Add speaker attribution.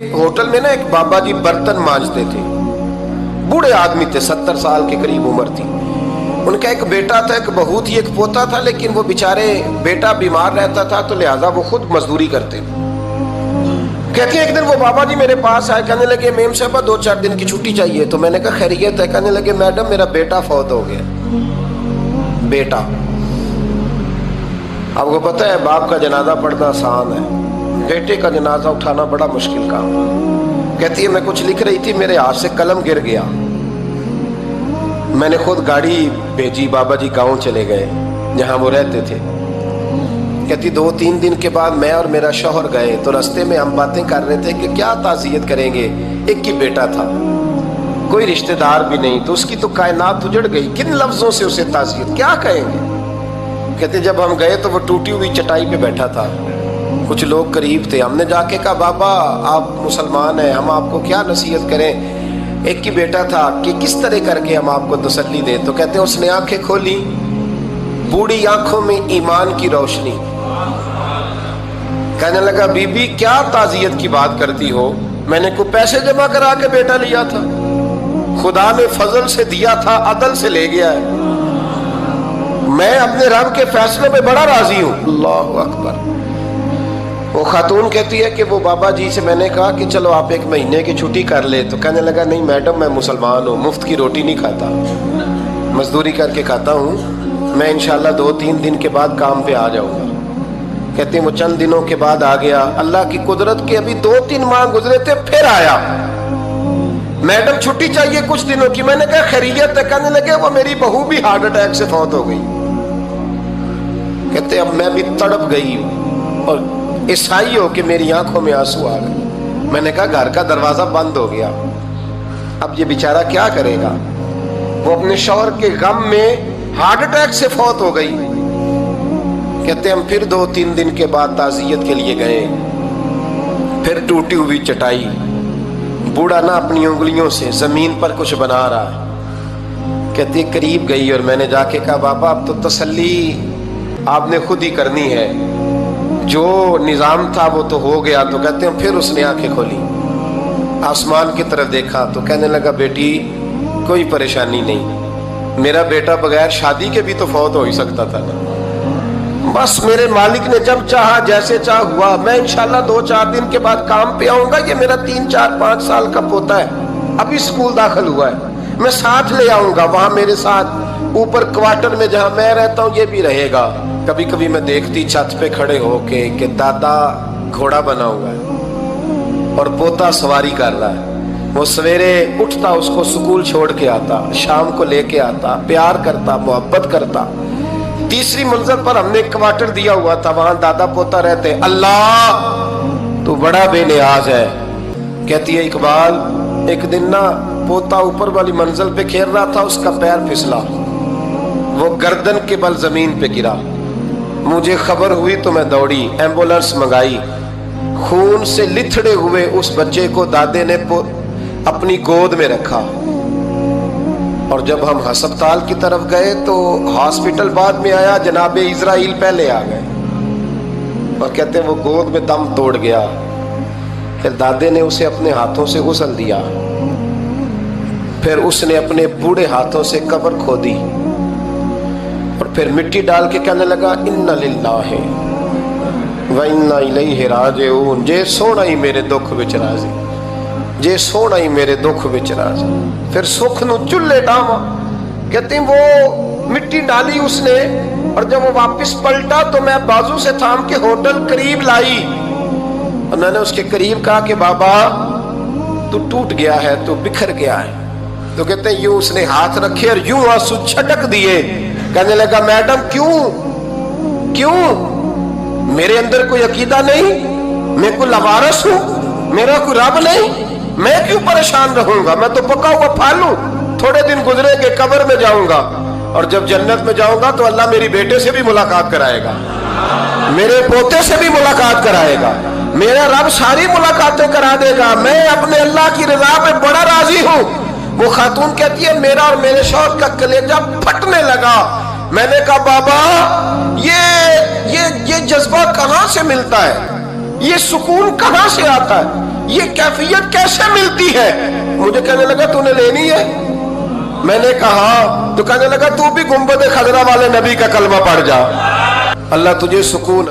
Speaker 1: Hotel میں نا ایک بابا جی برتن مانجتے تھے، بوڑھے آدمی تھے، 70 سال کے قریب عمر تھی۔ ان کا ایک بیٹا تھا، ایک بہو تھی، ایک پوتا تھا، لیکن وہ بیچارے بیٹا بیمار رہتا تھا تو لہٰذا وہ خود مزدوری کرتے۔ کہتے ہیں ایک دن وہ بابا جی میرے پاس آئے، کہنے لگے میم صاحبہ 2-4 دن کی چھٹی چاہیے۔ تو میں نے کہا خیریت ہے؟ کہنے لگے میڈم میرا بیٹا فوت ہو گیا۔ بیٹا، آپ کو پتہ ہے باپ کا جنازہ پڑھنا آسان ہے، بیٹے کا جنازہ اٹھانا بڑا مشکل کام۔ کہتی ہے میں کچھ لکھ رہی تھی، میرے ہاتھ سے قلم گر گیا، میں نے خود گاڑی بھیجی، بابا جی گاؤں چلے گئے جہاں وہ رہتے تھے۔ کہتی 2-3 دن کے بعد میں اور میرا شوہر گئے تو رستے میں ہم باتیں کر رہے تھے کہ کیا تعزیت کریں گے، ایک ہی بیٹا تھا، کوئی رشتہ دار بھی نہیں، تو اس کی تو کائنات اجڑ گئی، کن لفظوں سے اسے تعزیت کیا کہیں گے۔ کہتے جب ہم گئے تو وہ ٹوٹی ہوئی چٹائی پہ بیٹھا تھا، کچھ لوگ قریب تھے، ہم نے جا کے کہا بابا آپ مسلمان ہیں، ہم آپ کو کیا نصیحت کریں، ایک ہی بیٹا تھا، کہ کس طرح کر کے ہم آپ کو تسلی دیں۔ تو کہتے ہیں اس نے آنکھیں کھولی، بوڑھی آنکھوں میں ایمان کی روشنی، کہنے لگا بی بی کیا تعزیت کی بات کرتی ہو، میں نے کوئی پیسے جمع کرا کے بیٹا لیا تھا، خدا نے فضل سے دیا تھا، عدل سے لے گیا ہے، میں اپنے رب کے فیصلے پہ بڑا راضی ہوں۔ اللہ اکبر۔ وہ خاتون کہتی ہے کہ وہ بابا جی سے میں نے کہا کہ چلو آپ 1 مہینے کی چھٹی کر لے، تو کہنے لگا نہیں میڈم میں مسلمان ہوں، مفت کی روٹی نہیں کھاتا، مزدوری کر کے کھاتا ہوں، میں انشاءاللہ 2-3 دن کے بعد کام پہ آ جاؤں گا۔ کہتے ہیں وہ چند دنوں کے بعد آ گیا، اللہ کی قدرت کے ابھی 2-3 ماہ گزرے تھے، پھر آیا، میڈم چھٹی چاہیے کچھ دنوں کی، میں نے کہا خیریت ہے؟ کہنے لگے وہ میری بہو بھی ہارٹ اٹیک سے فوت ہو گئی۔ کہتے اب میں بھی تڑپ گئی اور عیسائی ہو کہ میری آنکھوں میں آنسو آ گئے۔ میں نے کہا گھر کا دروازہ بند ہو گیا، اب یہ بیچارہ کیا کرے گا، وہ اپنے شوہر کے غم میں ہارٹ اٹیک سے فوت ہو گئی۔ کہتے ہم پھر 2-3 دن کے بعد تعزیت کے لیے گئے، پھر ٹوٹی ہوئی چٹائی، بوڑھا نہ اپنی انگلیوں سے زمین پر کچھ بنا رہا ہے۔ کہتے قریب گئی اور میں نے جا کے کہا بابا اب تو تسلی آپ نے خود ہی کرنی ہے، جو نظام تھا وہ تو ہو گیا۔ تو کہتے ہیں پھر اس نے آنکھیں کھولی، آسمان کی طرف دیکھا تو کہنے لگا بیٹی کوئی پریشانی نہیں، میرا بیٹا بغیر شادی کے بھی تو فوت ہو ہی سکتا تھا نا، بس میرے مالک نے جب چاہا جیسے چاہ ہوا، میں انشاءاللہ 2-4 دن کے بعد کام پہ آؤں گا، یہ میرا 3-4-5 سال کا پوتا ہے، ابھی اسکول داخل ہوا ہے، میں ساتھ لے آؤں گا، وہاں میرے ساتھ اوپر کوارٹر میں جہاں میں رہتا ہوں یہ بھی رہے گا۔ کبھی کبھی میں دیکھتی چھت پہ کھڑے ہو کے کہ دادا گھوڑا بنا ہوا ہے اور پوتا سواری کر رہا ہے، وہ سویرے اٹھتا اس کو سکول چھوڑ کے آتا، شام کو لے کے آتا، پیار کرتا، محبت کرتا۔ 3ری منزل پر ہم نے ایک کوارٹر دیا ہوا تھا، وہاں دادا پوتا رہتے۔ اللہ تو بڑا بے نیاز ہے۔ کہتی ہے اقبال ایک دن نا پوتا اوپر والی منزل پہ کھیل رہا تھا، اس کا پیر پھسلا، وہ گردن کے بل زمین پہ گرا، مجھے خبر ہوئی تو میں دوڑی، ایمبولینس منگائی، خون سے لتھڑے ہوئے اس بچے کو دادے نے اپنی گود میں رکھا، اور جب ہم ہسپتال کی طرف گئے تو ہاسپٹل بعد میں آیا، جناب اسرائیل پہلے آ گئے، اور کہتے ہیں وہ گود میں دم توڑ گیا۔ پھر دادے نے اسے اپنے ہاتھوں سے غسل دیا، پھر اس نے اپنے بوڑھے ہاتھوں سے قبر کھودی، اور پھر مٹی ڈال کے کہنے لگا انا للہ و انا الیہ راجعون، جے سونا ہی میرے دکھ وچ راضی، جے سونا ہی میرے دکھ وچ راضی۔ پھر سکھ نو چلے ڈاواں، کہتے ہیں وہ مٹی ڈالی اس نے، اور جب وہ واپس پلٹا تو میں بازو سے تھام کے ہوٹل قریب لائی، اور میں نے اس کے قریب کہا کہ بابا تو ٹوٹ گیا ہے، تو بکھر گیا ہے۔ تو کہتے ہیں یوں اس نے ہاتھ رکھے اور یوں آنسو چھٹک دیے، کہنے لگا میڈم کیوں میرے اندر کوئی عقیدہ نہیں، میں کوئی لوارث ہوں، میرا کوئی رب نہیں، میں کیوں پریشان رہوں گا، میں تو پکا ہوا پھل ہوں، تھوڑے دن گزرے کے قبر میں جاؤں گا، اور جب جنت میں جاؤں گا تو اللہ میری بیٹے سے بھی ملاقات کرائے گا، میرے پوتے سے بھی ملاقات کرائے گا، میرا رب ساری ملاقاتیں کرا دے گا، میں اپنے اللہ کی رضا پہ بڑا راضی ہوں۔ وہ خاتون کہتی ہے میرا اور میرے شوہر کا کلیجہ پھٹنے لگا، میں نے کہا بابا یہ جذبہ کہاں سے ملتا ہے، یہ سکون کہاں سے آتا ہے؟ یہ کیفیت کیسے ملتی ہے؟ مجھے کہنے لگا تو نے لینی ہے؟ میں نے کہا تو کہنے لگا تو بھی گنبد خضرا والے نبی کا کلمہ پڑھ جا، اللہ تجھے سکون